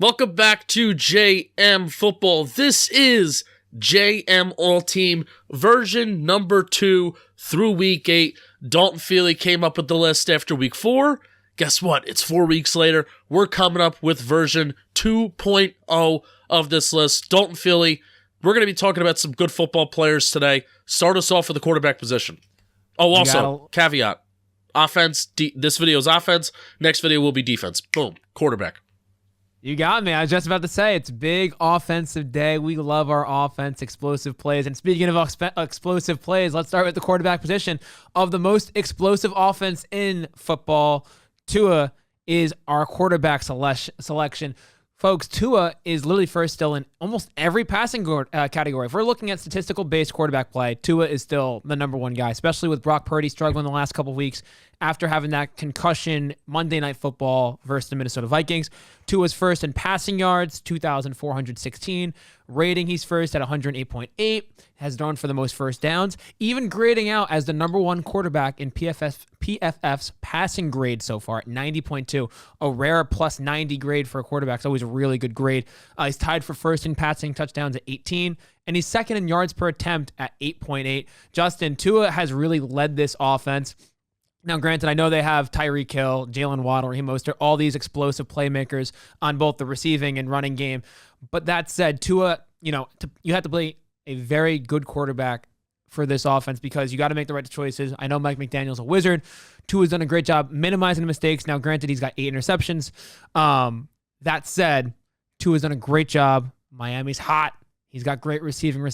Welcome back to JM Football. This is JM All Team version number 2 through week 8. Dalton Feely came up with the list after week 4. Guess what? It's 4 weeks later. We're coming up with version 2.0 of this list. Dalton Feely, we're going to be talking about some good football players today. Start us off with the quarterback position. Oh, also, caveat. Offense, this video is offense. Next video will be defense. Boom, quarterback. You got me. I was just about to say, it's big offensive day. We love our offense, explosive plays. And speaking of explosive plays, let's start with the quarterback position. Of the most explosive offense in football, Tua is our quarterback selection. Folks, Tua is literally first still in almost every passing category. If we're looking at statistical-based quarterback play, Tua is still the number one guy, especially with Brock Purdy struggling the last couple of weeks after having that concussion Monday Night Football versus the Minnesota Vikings. Tua's first in passing yards, 2,416. Rating, he's first at 108.8. Has thrown for the most first downs. Even grading out as the number one quarterback in PFF's passing grade so far at 90.2. A rare plus 90 grade for a quarterback. It's always a really good grade. He's tied for first in passing touchdowns at 18. And he's second in yards per attempt at 8.8. Justin, Tua has really led this offense. Now, granted, I know they have Tyreek Hill, Jalen Waddle, Raheem Mostert, all these explosive playmakers on both the receiving and running game. But that said, Tua, you have to play a very good quarterback for this offense because you got to make the right choices. I know Mike McDaniel's a wizard. Tua's done a great job minimizing the mistakes. Now, granted, he's got 8 interceptions. That said, Tua's done a great job. Miami's hot. He's got great receiving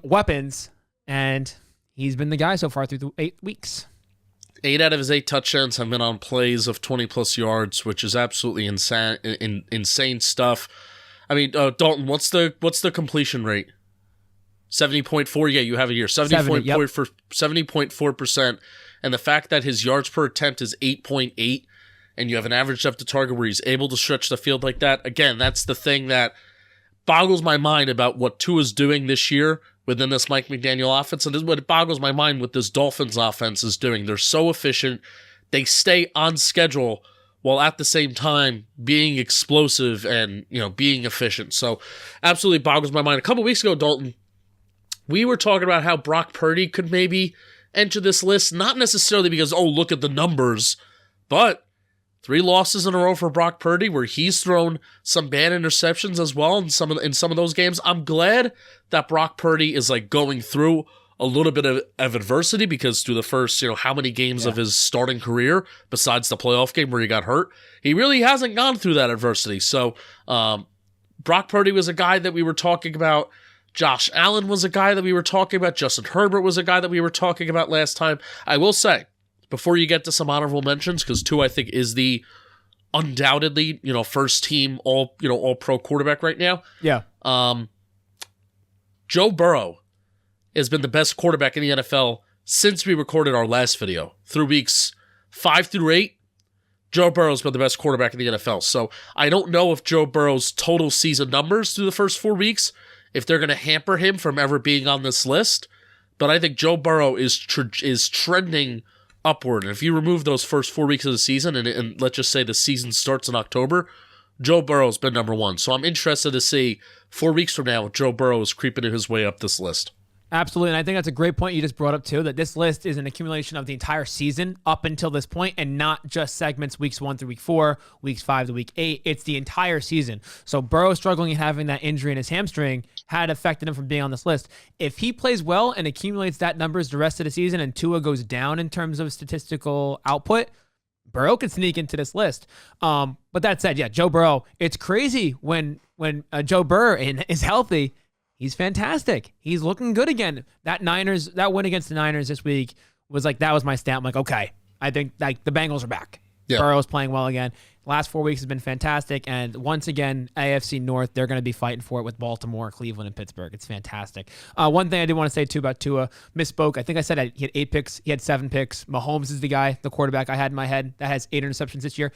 weapons, and he's been the guy so far through the 8 weeks. 8 out of his 8 touchdowns have been on plays of 20-plus yards, which is absolutely insane stuff. I mean, Dalton, what's the completion rate? 70.4? Yeah, you have it here. 70.4%. And the fact that his yards per attempt is 8.8, and you have an average depth to target where he's able to stretch the field like that, again, that's the thing that boggles my mind about what Tua's doing this year within this Mike McDaniel offense. And this is what boggles my mind with this Dolphins offense is doing. They're so efficient. They stay on schedule while at the same time being explosive and, being efficient. So absolutely boggles my mind. A couple weeks ago, Dalton, we were talking about how Brock Purdy could maybe enter this list, not necessarily because, look at the numbers, but 3 losses in a row for Brock Purdy where he's thrown some bad interceptions as well in some of those games. I'm glad that Brock Purdy is going through a little bit of adversity because through the first, how many games of his starting career, besides the playoff game where he got hurt, he really hasn't gone through that adversity. So Brock Purdy was a guy that we were talking about. Josh Allen was a guy that we were talking about. Justin Herbert was a guy that we were talking about last time. I will say, before you get to some honorable mentions, because Tua, I think, is the undoubtedly, first team all pro quarterback right now. Yeah. Joe Burrow has been the best quarterback in the NFL since we recorded our last video. Through weeks 5 through 8, Joe Burrow's been the best quarterback in the NFL. So I don't know if Joe Burrow's total season numbers through the first 4 weeks, if they're going to hamper him from ever being on this list. But I think Joe Burrow is trending upward. And if you remove those first 4 weeks of the season, and let's just say the season starts in October, Joe Burrow's been number 1. So I'm interested to see 4 weeks from now if Joe Burrow is creeping his way up this list. Absolutely, and I think that's a great point you just brought up too, that this list is an accumulation of the entire season up until this point and not just segments weeks 1 through week 4, weeks 5 to week 8. It's the entire season. So Burrow struggling and having that injury in his hamstring had affected him from being on this list. If he plays well and accumulates that numbers the rest of the season and Tua goes down in terms of statistical output, Burrow can sneak into this list. But that said, Joe Burrow, it's crazy when Joe Burrow is healthy. He's fantastic. He's looking good again. That win against the Niners this week was that was my stamp. I'm like, okay, I think the Bengals are back. Yeah. Burrow's playing well again. Last 4 weeks has been fantastic. And once again, AFC North, they're going to be fighting for it with Baltimore, Cleveland, and Pittsburgh. It's fantastic. One thing I did want to say too about Tua, misspoke. I think I said he had 8 picks. He had 7 picks. Mahomes is the quarterback I had in my head that has 8 interceptions this year.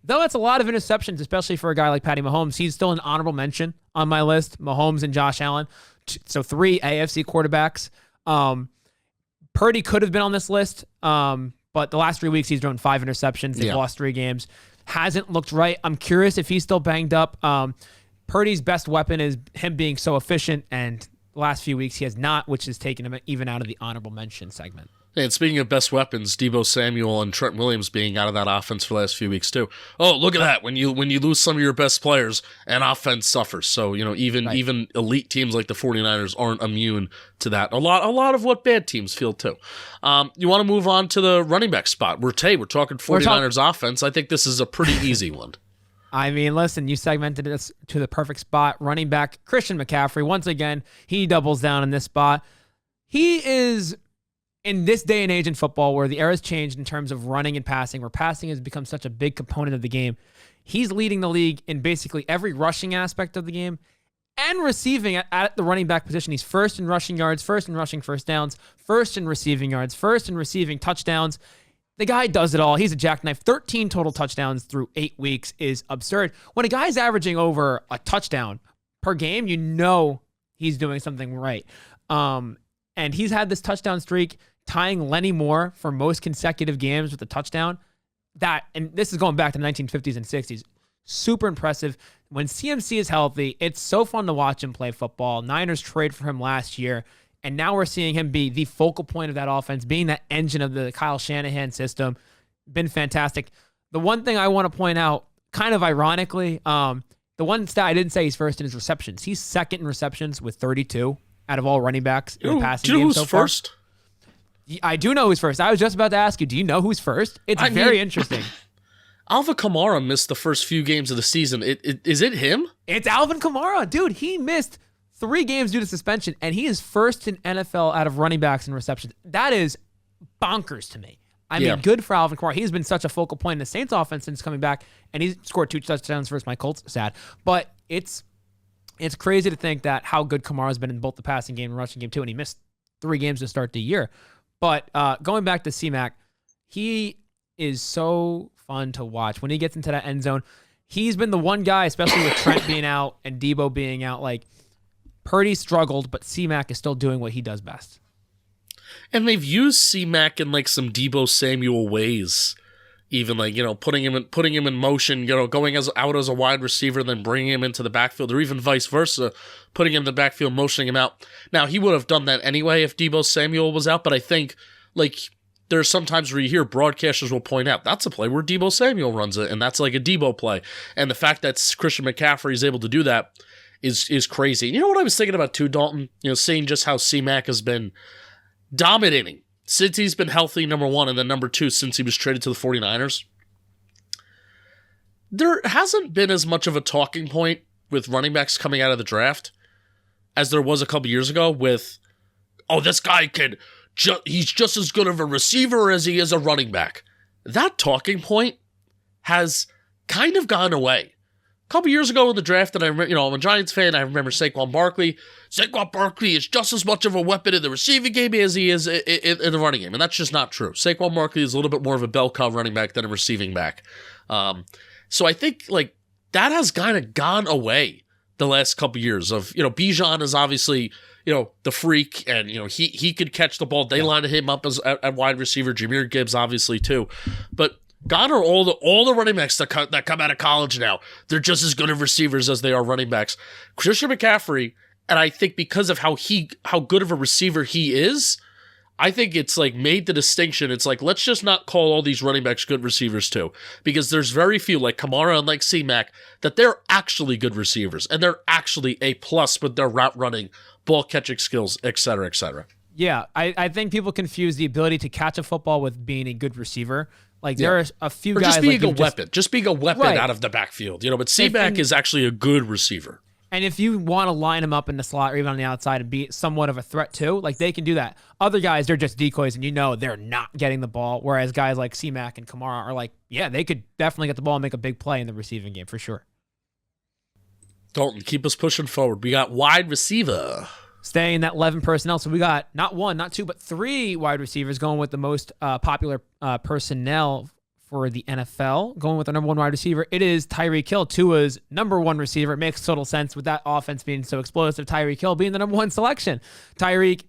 Though that's a lot of interceptions, especially for a guy like Patty Mahomes. He's still an honorable mention on my list, Mahomes and Josh Allen. So 3 AFC quarterbacks. Purdy could have been on this list, but the last 3 weeks he's thrown 5 interceptions. They've lost 3 games. hasn't looked right. I'm curious if he's still banged up. Purdy's best weapon is him being so efficient, and the last few weeks he has not, which has taken him even out of the honorable mention segment. And speaking of best weapons, Deebo Samuel and Trent Williams being out of that offense for the last few weeks too. Oh, look at that! When you lose some of your best players, an offense suffers. So even elite teams like the 49ers aren't immune to that. A lot of what bad teams feel too. You want to move on to the running back spot? We're talking 49ers offense. I think this is a pretty easy one. I mean, listen, you segmented this to the perfect spot. Running back Christian McCaffrey, once again, he doubles down in this spot. He is, in this day and age in football where the era has changed in terms of running and passing, where passing has become such a big component of the game, he's leading the league in basically every rushing aspect of the game and receiving at the running back position. He's first in rushing yards, first in rushing first downs, first in receiving yards, first in receiving touchdowns. The guy does it all. He's a jackknife. 13 total touchdowns through 8 weeks is absurd. When a guy's averaging over a touchdown per game, you know he's doing something right. And he's had this touchdown streak, tying Lenny Moore for most consecutive games with a touchdown. And this is going back to the 1950s and 60s. Super impressive. When CMC is healthy, it's so fun to watch him play football. Niners trade for him last year. And now we're seeing him be the focal point of that offense, being that engine of the Kyle Shanahan system. Been fantastic. The one thing I want to point out, kind of ironically, the one stat I didn't say he's first in his receptions. He's second in receptions with 32 out of all running backs in the passing game so far. First? I do know who's first. I was just about to ask you, do you know who's first? It's very interesting. Alvin Kamara missed the first few games of the season. Is it him? It's Alvin Kamara. Dude, he missed 3 games due to suspension, and he is first in NFL out of running backs and receptions. That is bonkers to me. I mean, good for Alvin Kamara. He's been such a focal point in the Saints offense since coming back, and he's scored 2 touchdowns versus my Colts. Sad. But it's crazy to think that how good Kamara's been in both the passing game and rushing game, too, and he missed 3 games to start the year. But going back to C-Mac, he is so fun to watch. When he gets into that end zone, he's been the one guy, especially with Trent being out and Deebo being out, like, Purdy struggled, but C-Mac is still doing what he does best. And they've used C-Mac in like some Deebo Samuel ways, even like, putting him in motion, going out as a wide receiver, then bringing him into the backfield, or even vice versa, putting him in the backfield, motioning him out. Now, he would have done that anyway if Deebo Samuel was out, but I think like there's sometimes where you hear broadcasters will point out that's a play where Deebo Samuel runs it, and that's like a Deebo play. And the fact that Christian McCaffrey is able to do that is crazy. You know what I was thinking about too, Dalton? Seeing just how C-Mac has been dominating since he's been healthy, number one, and then number two, since he was traded to the 49ers. There hasn't been as much of a talking point with running backs coming out of the draft as there was a couple years ago with, this guy he's just as good of a receiver as he is a running back. That talking point has kind of gone away. A couple years ago in the draft, and I'm a Giants fan, I remember Saquon Barkley. Saquon Barkley is just as much of a weapon in the receiving game as he is in the running game, and that's just not true. Saquon Barkley is a little bit more of a bell cow running back than a receiving back. So I think like that has kind of gone away the last couple years. Of Bijan is obviously the freak, and he could catch the ball. They lined him up as at wide receiver. Jahmyr Gibbs obviously too, but God, are all the running backs that come out of college now, they're just as good of receivers as they are running backs. Christian McCaffrey, and I think because of how good of a receiver he is, I think it's like made the distinction. It's like, let's just not call all these running backs good receivers too, because there's very few like Kamara and like C-Mac that they're actually good receivers, and they're actually a plus with their route running, ball catching skills, et cetera, et cetera. Yeah, I think people confuse the ability to catch a football with being a good receiver. Like, there are a few guys... Just being a weapon. Just being a weapon out of the backfield. But C-Mac is actually a good receiver. And if you want to line him up in the slot or even on the outside and be somewhat of a threat too, like, they can do that. Other guys, they're just decoys, and they're not getting the ball, whereas guys like C-Mac and Kamara are like, yeah, they could definitely get the ball and make a big play in the receiving game for sure. Dalton, keep us pushing forward. We got wide receiver. Staying in that 11 personnel. So we got not 1, not 2, but 3 wide receivers going with the most popular personnel for the NFL. Going with the number 1 wide receiver, it is Tyreek Hill, Tua's number 1 receiver. It makes total sense with that offense being so explosive. Tyreek Hill being the number 1 selection. Tyreek,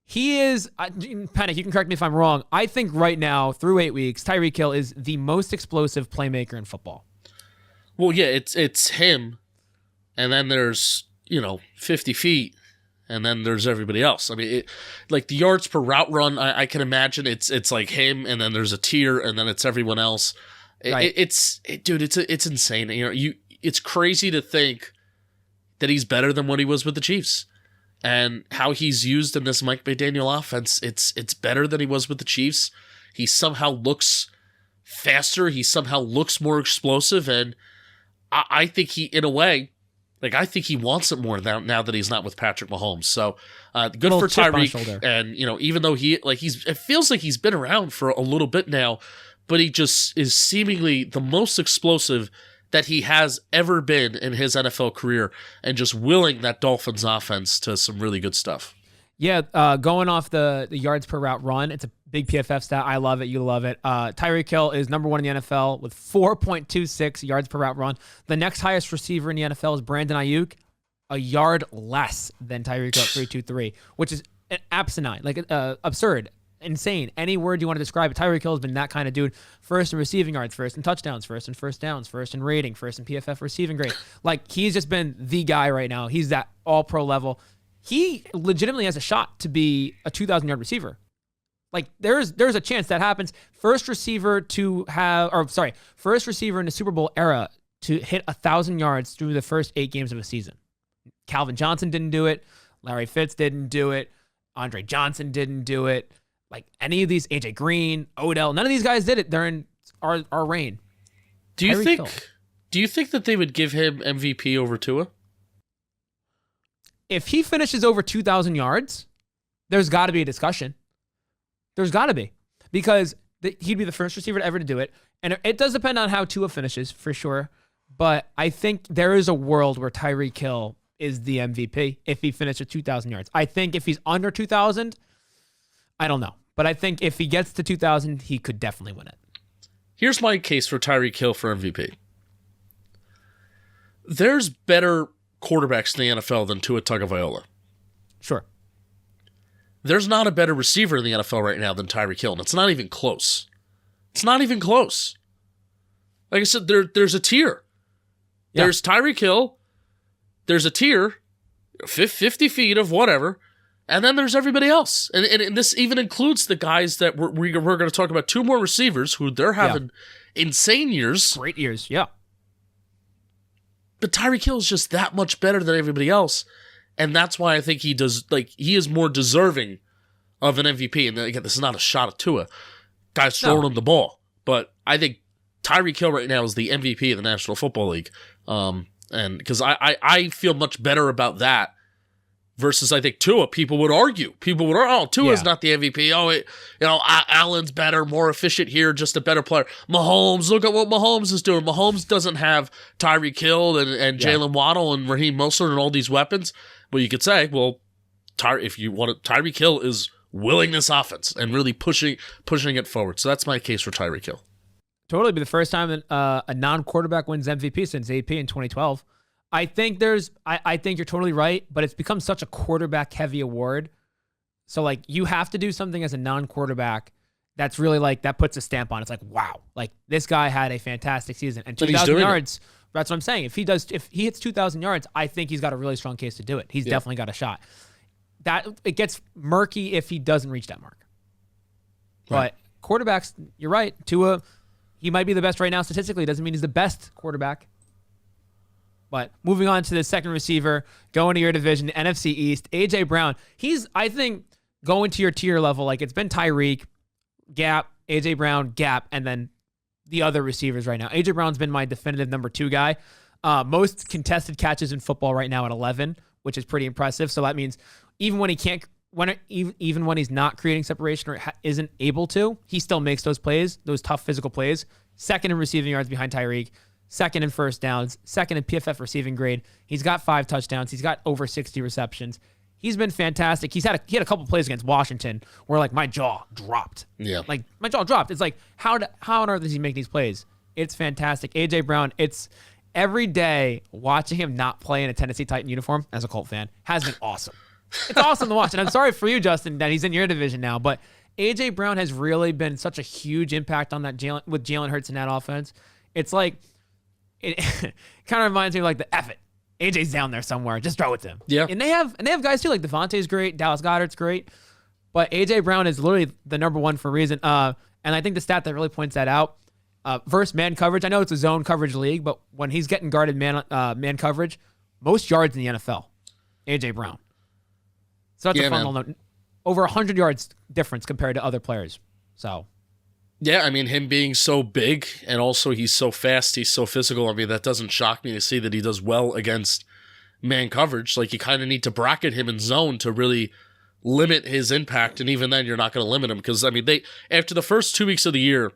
He is, Penik, you can correct me if I'm wrong. I think right now, through 8 weeks, Tyreek Hill is the most explosive playmaker in football. Well, yeah, it's him, and then there's, 50 feet, and then there's everybody else. I mean, like the yards per route run, I can imagine it's like him, and then there's a tier, and then it's everyone else. Right. It's insane. It's crazy to think that he's better than what he was with the Chiefs. And how he's used in this Mike McDaniel offense, it's better than he was with the Chiefs. He somehow looks faster. He somehow looks more explosive. And I think he, in a way, I think he wants it more now that he's not with Patrick Mahomes. So good for Tyreek. And, even though it feels like he's been around for a little bit now, but he just is seemingly the most explosive that he has ever been in his NFL career, and just willing that Dolphins offense to some really good stuff. Yeah, going off the yards per route run, it's a big PFF stat. I love it. You love it. Tyreek Hill is number 1 in the NFL with 4.26 yards per route run. The next highest receiver in the NFL is Brandon Ayuk, a yard less than Tyreek Hill at 3.23, which is asinine, absurd. Insane. Any word you want to describe it. Tyreek Hill has been that kind of dude. First in receiving yards, first in touchdowns, first in first downs, first in rating, first in PFF receiving grade. He's just been the guy right now. He's that all-pro level. He legitimately has a shot to be a 2,000-yard receiver. There's a chance that happens. First receiver in the Super Bowl era to hit 1,000 yards through the first 8 games of a season. Calvin Johnson didn't do it. Larry Fitz didn't do it. Andre Johnson didn't do it. Any of these, AJ Green, Odell, none of these guys did it during our reign. Do you think that they would give him MVP over Tua? If he finishes over 2,000 yards, there's got to be a discussion. There's got to be, because he'd be the first receiver ever to do it. And it does depend on how Tua finishes, for sure. But I think there is a world where Tyreek Hill is the MVP if he finishes 2,000 yards. I think if he's under 2,000, I don't know. But I think if he gets to 2,000, he could definitely win it. Here's my case for Tyreek Hill for MVP. There's better quarterbacks in the NFL than Tua Tagovailoa. Sure. There's not a better receiver in the NFL right now than Tyreek Hill, and it's not even close. It's not even close. Like I said, there's a tier. Yeah. There's Tyreek Hill. There's a tier, 50 feet of whatever. And then there's everybody else. And this even includes the guys that we're going to talk about, 2 more receivers who they're having insane years. Great years, yeah. But Tyreek Hill is just that much better than everybody else. And that's why I think he is more deserving of an MVP. And again, this is not a shot at Tua. Guys throwing him the ball. But I think Tyreek Hill right now is the MVP of the National Football League. And because I feel much better about that. Versus, I think, Tua, people would argue. Tua's not the MVP. Allen's better, more efficient here, just a better player. Mahomes, look at what Mahomes is doing. Mahomes doesn't have Tyreek Hill and Jalen Waddle and Raheem Mostert and all these weapons. Well, you could say, if you want it, Tyreek Hill is willing this offense and really pushing it forward. So that's my case for Tyreek Hill. Totally be the first time that a non-quarterback wins MVP since AP in 2012. I think I think you're totally right, but it's become such a quarterback-heavy award. So, you have to do something as a non-quarterback that's really, that puts a stamp on it. It's like, wow, this guy had a fantastic season. And 2,000 yards, that's what I'm saying. If he hits 2,000 yards, I think he's got a really strong case to do it. He's definitely got a shot. It gets murky if he doesn't reach that mark. Right. But quarterbacks, you're right. Tua, he might be the best right now statistically. Doesn't mean he's the best quarterback. But moving on to the second receiver, going to your division, NFC East, A.J. Brown. He's, I think, going to your tier level. It's been Tyreek, gap, A.J. Brown, gap, and then the other receivers right now. A.J. Brown's been my definitive number 2 guy. Most contested catches in football right now at 11, which is pretty impressive. So that means even when he can't, even when he's not creating separation or isn't able to, he still makes those plays, those tough physical plays. Second in receiving yards behind Tyreek. Second in first downs, second in PFF receiving grade. He's got 5 touchdowns. He's got over 60 receptions. He's been fantastic. He had a couple plays against Washington where my jaw dropped. Yeah. My jaw dropped. It's how on earth does he make these plays? It's fantastic. AJ Brown, it's every day watching him not play in a Tennessee Titan uniform as a Colt fan has been awesome. It's awesome to watch. And I'm sorry for you, Justin, that he's in your division now. But A.J. Brown has really been such a huge impact on that with Jalen Hurts in that offense. It's like, it kind of reminds me of like the F it. AJ's down there somewhere. Just throw it to him. Yeah. And they have guys too. Like Devontae's great. Dallas Goedert's great. But A.J. Brown is literally the number one for a reason. And I think the stat that really points that out, versus man coverage, I know it's a zone coverage league, but when he's getting guarded man coverage, most yards in the NFL, A.J. Brown. So that's a fun little note. Over 100 yards difference compared to other players. So, yeah, I mean, him being so big and also he's so fast, he's so physical. I mean, that doesn't shock me to see that he does well against man coverage. Like, you kind of need to bracket him in zone to really limit his impact. And even then, you're not going to limit him because, I mean, after the first 2 weeks of the year,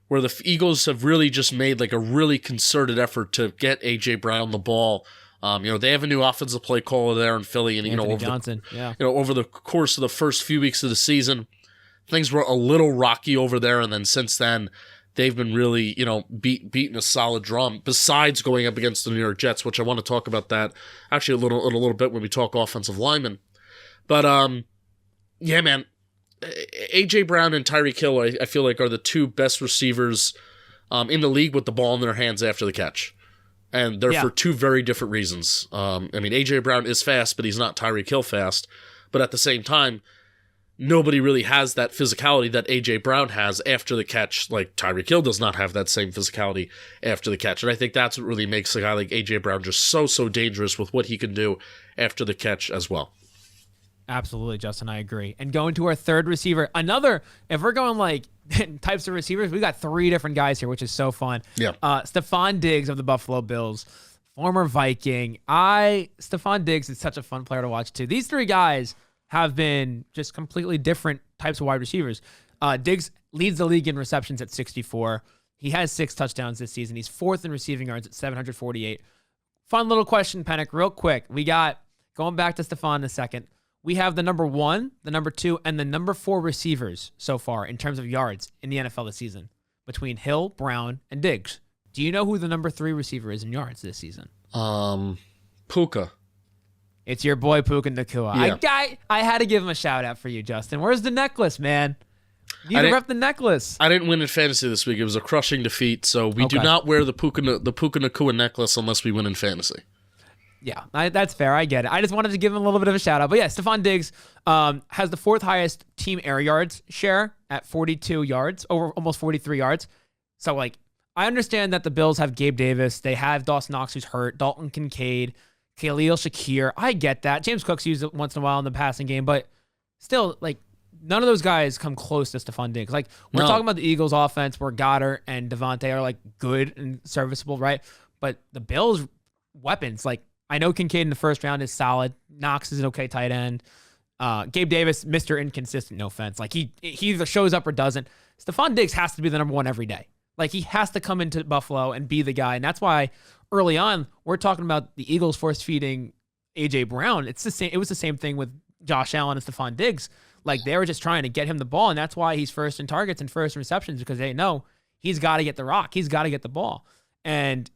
where the Eagles have really just made like a really concerted effort to get A.J. Brown the ball. They have a new offensive play caller there in Philly, and over the course of the first few weeks of the season, things were a little rocky over there, and then since then, they've been really, beating a solid drum. Besides going up against the New York Jets, which I want to talk about that actually a little bit when we talk offensive linemen. But yeah, man, A.J. Brown and Tyreek Hill, I feel like are the two best receivers in the league with the ball in their hands after the catch. And they're for two very different reasons. I mean, A.J. Brown is fast, but he's not Tyreek Hill fast. But at the same time, nobody really has that physicality that A.J. Brown has after the catch. Like, Tyreek Hill does not have that same physicality after the catch. And I think that's what really makes a guy like A.J. Brown just so dangerous with what he can do after the catch as well. Absolutely, Justin, I agree. And going to our third receiver, if we're going like types of receivers, we got three different guys here, which is so fun. Yeah. Stephon Diggs of the Buffalo Bills, former Viking. Stephon Diggs is such a fun player to watch too. These three guys have been just completely different types of wide receivers. Diggs leads the league in receptions at 64. He has 6 touchdowns this season. He's fourth in receiving yards at 748. Fun little question, Penik, real quick. We got, going back to Stephon in a second, we have the number 1, the number 2, and the number 4 receivers so far in terms of yards in the NFL this season between Hill, Brown, and Diggs. Do you know who the number 3 receiver is in yards this season? Puka. It's your boy Puka Nacua. Yeah. I had to give him a shout out for you, Justin. Where's the necklace, man? You need to rep the necklace. I didn't win in fantasy this week. It was a crushing defeat, so we do not wear the Puka Nacua necklace unless we win in fantasy. Yeah, that's fair. I get it. I just wanted to give him a little bit of a shout out. But yeah, Stephon Diggs has the 4th highest team air yards share at 42 yards, over almost 43 yards. So, like, I understand that the Bills have Gabe Davis. They have Dawson Knox, who's hurt, Dalton Kincaid, Khalil Shakir. I get that. James Cook's used it once in a while in the passing game, but still, like, none of those guys come close to Stephon Diggs. Like, we're talking about the Eagles offense where Goddard and Devontae are, like, good and serviceable, right? But the Bills' weapons, like, I know Kincaid in the first round is solid. Knox is an okay tight end. Gabe Davis, Mr. Inconsistent, no offense. Like, he either shows up or doesn't. Stephon Diggs has to be the number 1 every day. Like, he has to come into Buffalo and be the guy. And that's why early on, we're talking about the Eagles force-feeding A.J. Brown. It's the same. It was the same thing with Josh Allen and Stephon Diggs. Like, they were just trying to get him the ball, and that's why he's first in targets and first in receptions, because they know he's got to get the rock. He's got to get the ball. And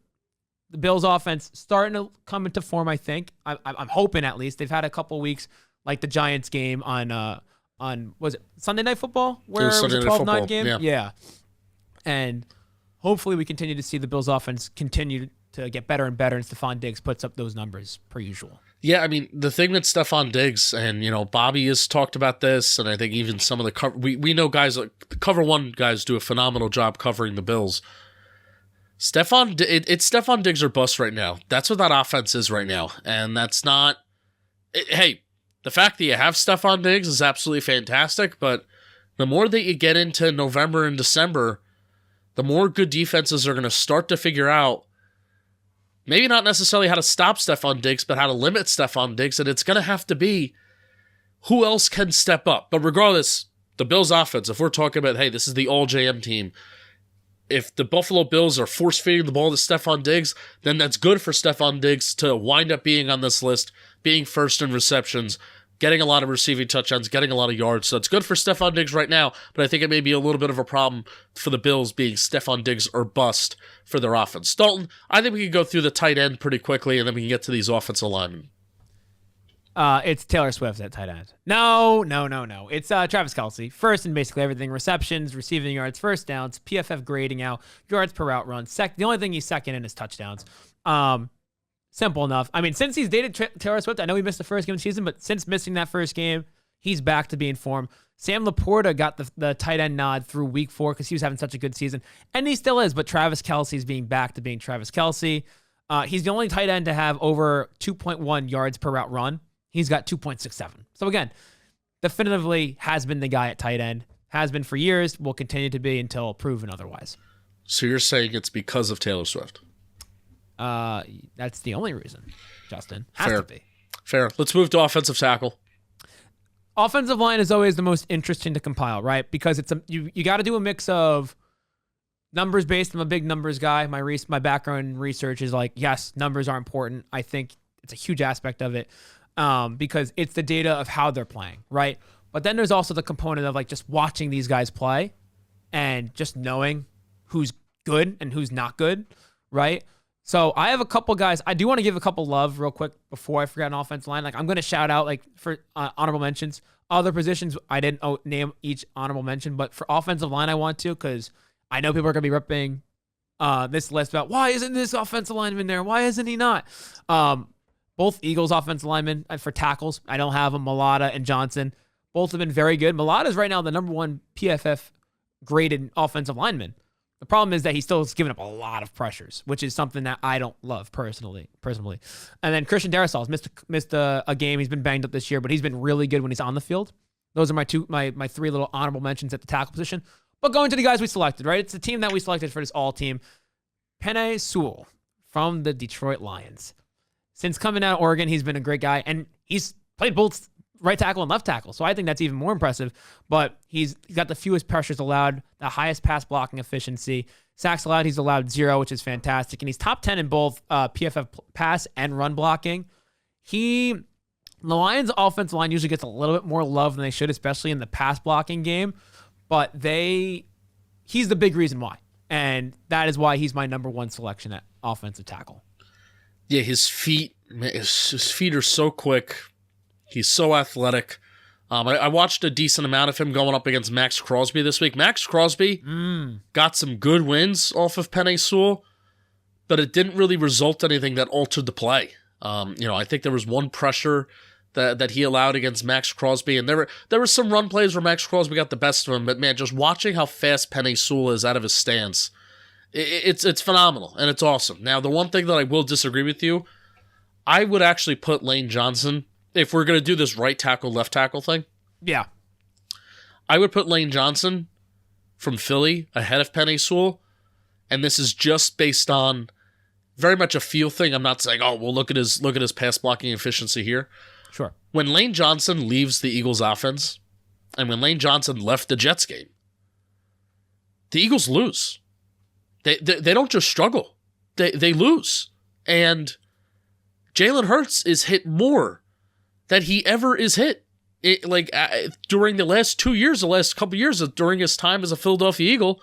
the Bills' offense starting to come into form, I think. I'm hoping, at least. They've had a couple weeks, like the Giants game on was it Sunday Night Football? Where it was a 12-9 game? Yeah. And hopefully we continue to see the Bills' offense continue to get better and better, and Stephon Diggs puts up those numbers per usual. Yeah, I mean, the thing with Stephon Diggs, and, Bobby has talked about this, and I think even some of the cover, we know guys, like the Cover 1 guys do a phenomenal job covering the Bills. It's Stephon Diggs or bust right now. That's what that offense is right now. And that's not... Hey, the fact that you have Stephon Diggs is absolutely fantastic, but the more that you get into November and December, the more good defenses are going to start to figure out maybe not necessarily how to stop Stephon Diggs, but how to limit Stephon Diggs, and it's going to have to be who else can step up. But regardless, the Bills' offense, if we're talking about, hey, this is the all-JM team, if the Buffalo Bills are force-feeding the ball to Stephon Diggs, then that's good for Stephon Diggs to wind up being on this list, being first in receptions, getting a lot of receiving touchdowns, getting a lot of yards. So it's good for Stephon Diggs right now, but I think it may be a little bit of a problem for the Bills being Stephon Diggs or bust for their offense. Dalton, I think we can go through the tight end pretty quickly, and then we can get to these offensive linemen. It's Taylor Swift at tight end. No. It's Travis Kelce. First in basically everything: receptions, receiving yards, first downs, PFF grading out, yards per route run. The only thing he's second in is touchdowns. Simple enough. I mean, since he's dated Taylor Swift, I know he missed the first game of the season, but since missing that first game, he's back to being form. Sam Laporta got the tight end nod through week 4 because he was having such a good season, and he still is, but Travis Kelce's being back to being Travis Kelce. He's the only tight end to have over 2.1 yards per route run. He's got 2.67. So again, definitively has been the guy at tight end, has been for years, will continue to be until proven otherwise. So you're saying it's because of Taylor Swift? That's the only reason, Justin. Has to be. Fair. Let's move to offensive tackle. Offensive line is always the most interesting to compile, right? Because you got to do a mix of numbers based. I'm a big numbers guy. My background in research is like, yes, numbers are important. I think it's a huge aspect of it because it's the data of how they're playing, right? But then there's also the component of like just watching these guys play and just knowing who's good and who's not good, right? So I have a couple guys. I do want to give a couple love real quick before I forget an offensive line. Like I'm going to shout out like for honorable mentions. Other positions, I didn't name each honorable mention, but for offensive line, I want to because I know people are going to be ripping this list about why isn't this offensive lineman there? Why isn't he not? Both Eagles offensive linemen for tackles. I don't have them. Mulata and Johnson. Both have been very good. Mulata is right now the number 1 PFF graded offensive lineman. The problem is that he still is giving up a lot of pressures, which is something that I don't love personally. And then Christian Darrisaw's missed a game. He's been banged up this year, but he's been really good when he's on the field. Those are my 3 little honorable mentions at the tackle position. But going to the guys we selected, right? It's the team that we selected for this all team. Penei Sewell from the Detroit Lions. Since coming out of Oregon, he's been a great guy, and he's played both right tackle and left tackle. So I think that's even more impressive. But he's got the fewest pressures allowed, the highest pass blocking efficiency. Sacks allowed, he's allowed 0, which is fantastic. And he's top 10 in both PFF pass and run blocking. The Lions' offensive line usually gets a little bit more love than they should, especially in the pass blocking game. But he's the big reason why. And that is why he's my number 1 selection at offensive tackle. Yeah, his feet are so quick. He's so athletic. I watched a decent amount of him going up against Max Crosby this week. Max Crosby got some good wins off of Penei Sewell, but it didn't really result in anything that altered the play. I think there was one pressure that he allowed against Max Crosby, and there were some run plays where Max Crosby got the best of him, but man, just watching how fast Penei Sewell is out of his stance, it's phenomenal, and it's awesome. Now, the one thing that I will disagree with you, I would actually put Lane Johnson, if we're going to do this right tackle, left tackle thing. Yeah. I would put Lane Johnson from Philly ahead of Penei Sewell, and this is just based on very much a feel thing. I'm not saying, oh, well, look at his pass blocking efficiency here. Sure. When Lane Johnson leaves the Eagles offense, and when Lane Johnson left the Jets game, the Eagles lose. They don't just struggle. They lose. And Jalen Hurts is hit more than he ever is hit. During the last 2 years, the last couple years, during his time as a Philadelphia Eagle,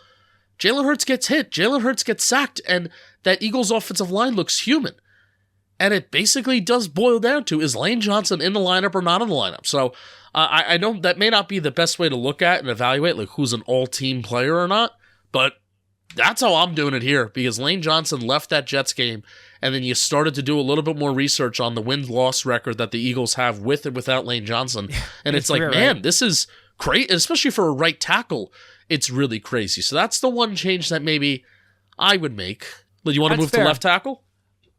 Jalen Hurts gets hit. Jalen Hurts gets sacked, and that Eagles offensive line looks human. And it basically does boil down to, is Lane Johnson in the lineup or not in the lineup? So I know that may not be the best way to look at and evaluate like who's an all-team player or not, but that's how I'm doing it here, because Lane Johnson left that Jets game, and then you started to do a little bit more research on the win-loss record that the Eagles have with and without Lane Johnson. And it's like, man, right? This is crazy, especially for a right tackle. It's really crazy. So that's the one change that maybe I would make. Do you want to move to left tackle?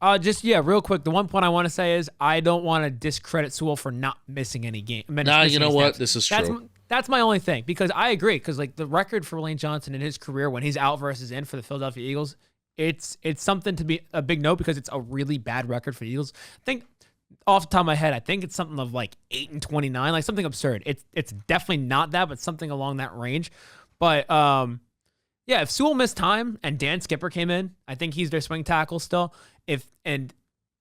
Real quick. The one point I want to say is I don't want to discredit Sewell for not missing any game. Nah, you know what? This is true. That's my only thing, because I agree, because like the record for Lane Johnson in his career when he's out versus in for the Philadelphia Eagles, it's something to be a big note, because it's a really bad record for the Eagles. I think off the top of my head, I think it's something of like 8-29, like something absurd. It's definitely not that, but something along that range. But if Sewell missed time and Dan Skipper came in, I think he's their swing tackle still. And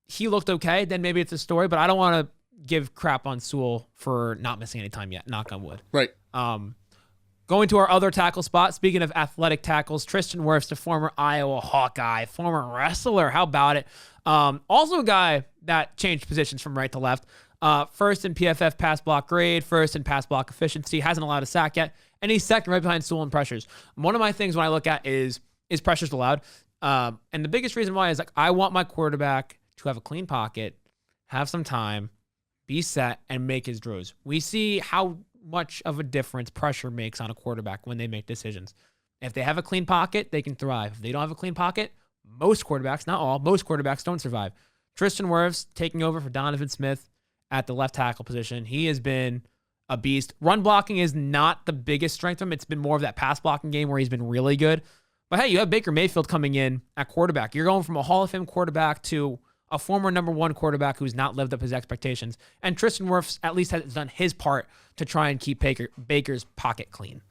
he looked okay, then maybe it's a story. But I don't want to give crap on Sewell for not missing any time yet. Knock on wood. Right. Going to our other tackle spot. Speaking of athletic tackles, Tristan Wirfs, the former Iowa Hawkeye, former wrestler. How about it? Also a guy that changed positions from right to left. First in PFF pass block grade, first in pass block efficiency, hasn't allowed a sack yet, and he's second right behind Sewell in pressures. One of my things when I look at is pressures allowed? And the biggest reason why is like I want my quarterback to have a clean pocket, have some time, be set, and make his throws. We see how much of a difference pressure makes on a quarterback when they make decisions. If they have a clean pocket, they can thrive. If they don't have a clean pocket, most quarterbacks, not all, most quarterbacks don't survive. Tristan Wirfs taking over for Donovan Smith at the left tackle position. He has been a beast. Run blocking is not the biggest strength of him. It's been more of that pass blocking game where he's been really good. But hey, you have Baker Mayfield coming in at quarterback. You're going from a Hall of Fame quarterback to a former number one quarterback who's not lived up his expectations. And Tristan Wirfs at least has done his part to try and keep Baker's pocket clean.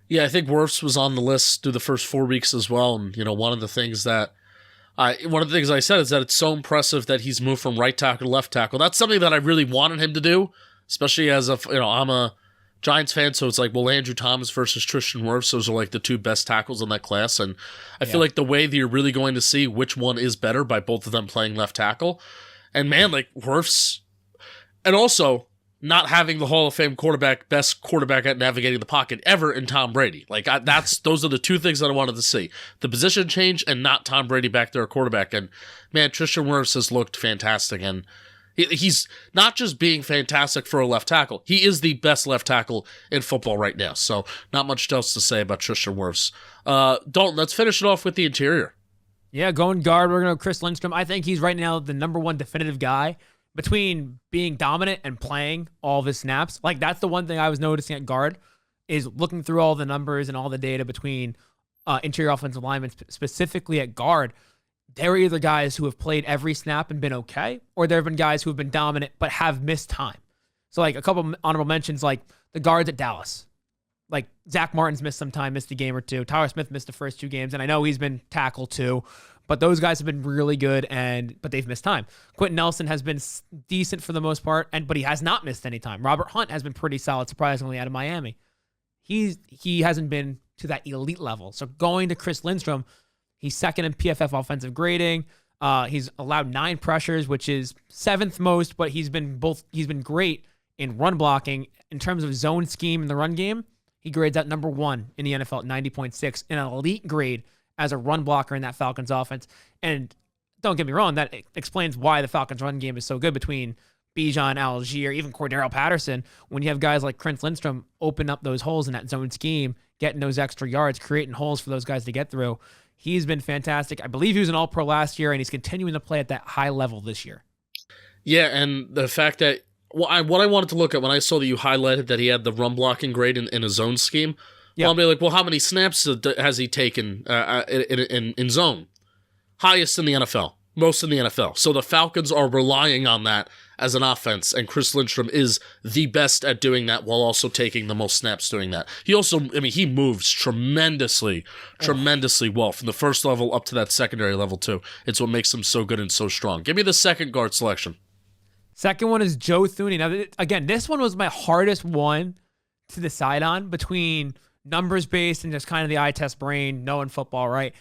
Yeah, I think Wirfs was on the list through the first 4 weeks as well. And, one of the things I said is that it's so impressive that he's moved from right tackle to left tackle. That's something that I really wanted him to do, especially as I'm a Giants fan, so it's like, well, Andrew Thomas versus Tristan Wirfs, those are like the two best tackles in that class, and I feel like the way that you're really going to see which one is better by both of them playing left tackle, and man, like Wirfs, and also not having the Hall of Fame best quarterback at navigating the pocket ever in Tom Brady. Like those are the two things that I wanted to see: the position change and not Tom Brady back there at quarterback. And man, Tristan Wirfs has looked fantastic, and he's not just being fantastic for a left tackle. He is the best left tackle in football right now. So not much else to say about Tristan Wirfs. Dalton, let's finish it off with the interior. Yeah, going guard, we're going to go Chris Lindstrom. I think he's right now the number one definitive guy between being dominant and playing all of his snaps. Like that's the one thing I was noticing at guard is looking through all the numbers and all the data between interior offensive linemen, specifically at guard. There are either guys who have played every snap and been okay, or there have been guys who have been dominant but have missed time. So like a couple honorable mentions, like the guards at Dallas. Like Zach Martin's missed some time, missed a game or two. Tyler Smith missed the first 2 games, and I know he's been tackled too, but those guys have been really good, but they've missed time. Quentin Nelson has been decent for the most part, but he has not missed any time. Robert Hunt has been pretty solid, surprisingly, out of Miami. He hasn't been to that elite level. So going to Chris Lindstrom, he's second in PFF offensive grading. He's allowed 9 pressures, which is 7th most, but he's been great in run blocking. In terms of zone scheme in the run game, he grades out number 1 in the NFL at 90.6, an elite grade as a run blocker in that Falcons offense. And don't get me wrong, that explains why the Falcons run game is so good between Bijan, Algier, even Cordero Patterson. When you have guys like Chris Lindstrom open up those holes in that zone scheme, getting those extra yards, creating holes for those guys to get through, he's been fantastic. I believe he was an All-Pro last year, and he's continuing to play at that high level this year. Yeah, and the fact that what I wanted to look at when I saw that you highlighted that he had the run blocking grade in a zone scheme, well, I'll be like, well, how many snaps has he taken in zone? Highest in the NFL, most in the NFL. So the Falcons are relying on that as an offense, and Chris Lindstrom is the best at doing that while also taking the most snaps doing that. He also, he moves tremendously well from the first level up to that secondary level too. It's what makes him so good and so strong. Give me the second guard selection. Second one is Joe Thuney. Now, again, this one was my hardest one to decide on between numbers-based and just kind of the eye test brain, knowing football, right?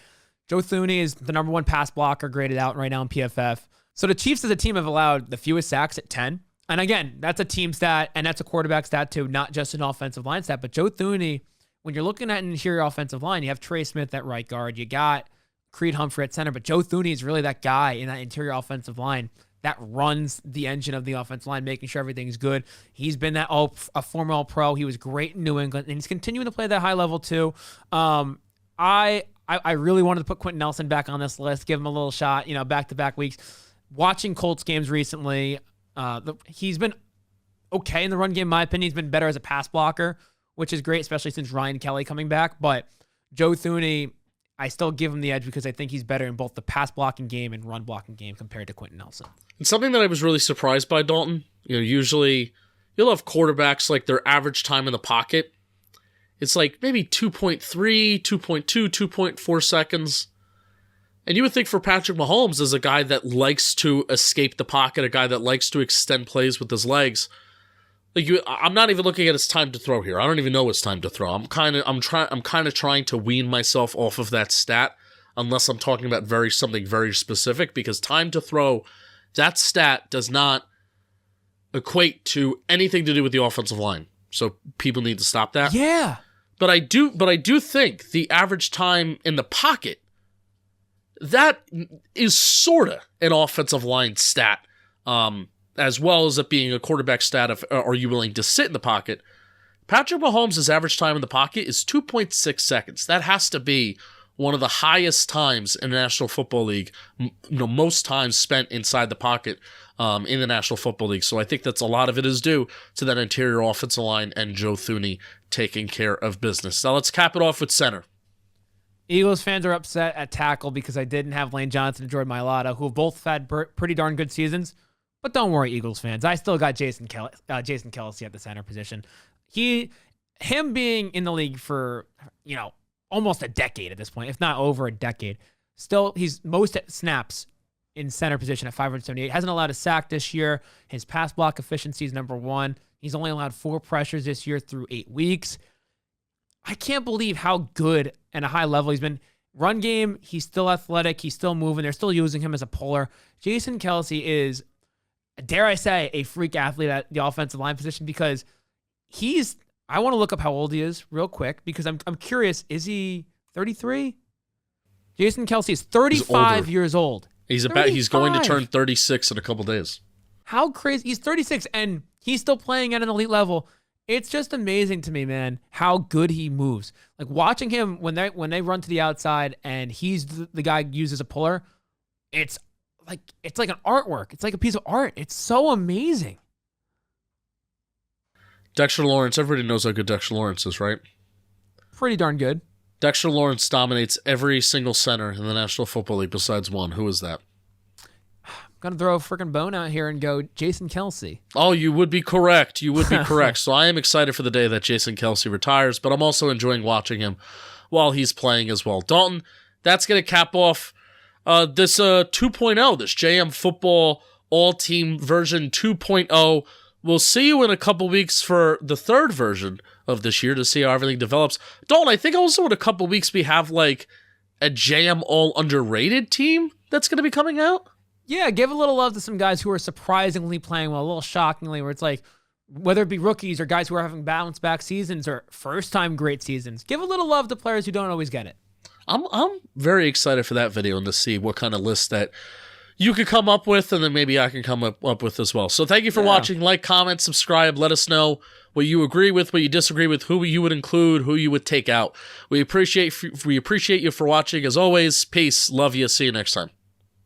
Joe Thuney is the number 1 pass blocker graded out right now in PFF. So the Chiefs as a team have allowed the fewest sacks at 10. And again, that's a team stat, and that's a quarterback stat too, not just an offensive line stat. But Joe Thuney, when you're looking at an interior offensive line, you have Trey Smith at right guard, you got Creed Humphrey at center, but Joe Thuney is really that guy in that interior offensive line that runs the engine of the offensive line, making sure everything's good. He's been a former All-Pro. He was great in New England, and he's continuing to play that high level too. I really wanted to put Quentin Nelson back on this list, give him a little shot, back-to-back weeks. Watching Colts games recently, he's been okay in the run game, in my opinion. He's been better as a pass blocker, which is great, especially since Ryan Kelly coming back. But Joe Thuney, I still give him the edge because I think he's better in both the pass blocking game and run blocking game compared to Quentin Nelson. And something that I was really surprised by, Dalton, usually you'll have quarterbacks like their average time in the pocket. It's like maybe 2.3, 2.2, 2.4 seconds. And you would think for Patrick Mahomes as a guy that likes to escape the pocket, a guy that likes to extend plays with his legs, I'm not even looking at his time to throw here. I don't even know his time to throw. I'm kind of trying to wean myself off of that stat, unless I'm talking about something very specific, because time to throw, that stat does not equate to anything to do with the offensive line. So people need to stop that. Yeah. But I do think the average time in the pocket, that is sort of an offensive line stat, as well as it being a quarterback stat of are you willing to sit in the pocket. Patrick Mahomes' average time in the pocket is 2.6 seconds. That has to be one of the highest times in the National Football League, most times spent inside the pocket in the National Football League. So I think that's a lot of it is due to that interior offensive line and Joe Thuney taking care of business. Now let's cap it off with center. Eagles fans are upset at tackle because I didn't have Lane Johnson and Jordan Mailata, who have both had pretty darn good seasons. But don't worry, Eagles fans. I still got Jason Kelce at the center position. Him being in the league for, almost a decade at this point, if not over a decade. Still, he's most snaps in center position at 578. Hasn't allowed a sack this year. His pass block efficiency is number 1. He's only allowed 4 pressures this year through 8 weeks. I can't believe how good and a high level he's been. Run game, he's still athletic. He's still moving. They're still using him as a puller. Jason Kelce is, dare I say, a freak athlete at the offensive line position because I want to look up how old he is real quick because I'm curious. Is he 33? Jason Kelce is 35 years old. He's going to turn 36 in a couple days. How crazy. He's 36 and he's still playing at an elite level. It's just amazing to me, man, how good he moves. Like watching him when they run to the outside and he's the guy uses a puller, it's like an artwork. It's like a piece of art. It's so amazing. Dexter Lawrence, everybody knows how good Dexter Lawrence is, right? Pretty darn good. Dexter Lawrence dominates every single center in the National Football League besides one. Who is that? I'm going to throw a freaking bone out here and go Jason Kelce. Oh, you would be correct. You would be correct. So I am excited for the day that Jason Kelce retires, but I'm also enjoying watching him while he's playing as well. Dalton, that's going to cap off this 2.0, this JM Football All-Team version 2.0. We'll see you in a couple weeks for the third version of this year to see how everything develops. Dalton, I think also in a couple weeks we have like a JM All Underrated team that's going to be coming out. Yeah, give a little love to some guys who are surprisingly playing well, a little shockingly, where it's like, whether it be rookies or guys who are having bounce back seasons or first-time great seasons, give a little love to players who don't always get it. I'm very excited for that video and to see what kind of list that you could come up with, and then maybe I can come up with as well. So thank you for watching. Like, comment, subscribe. Let us know what you agree with, what you disagree with, who you would include, who you would take out. We appreciate you for watching. As always, peace. Love you. See you next time.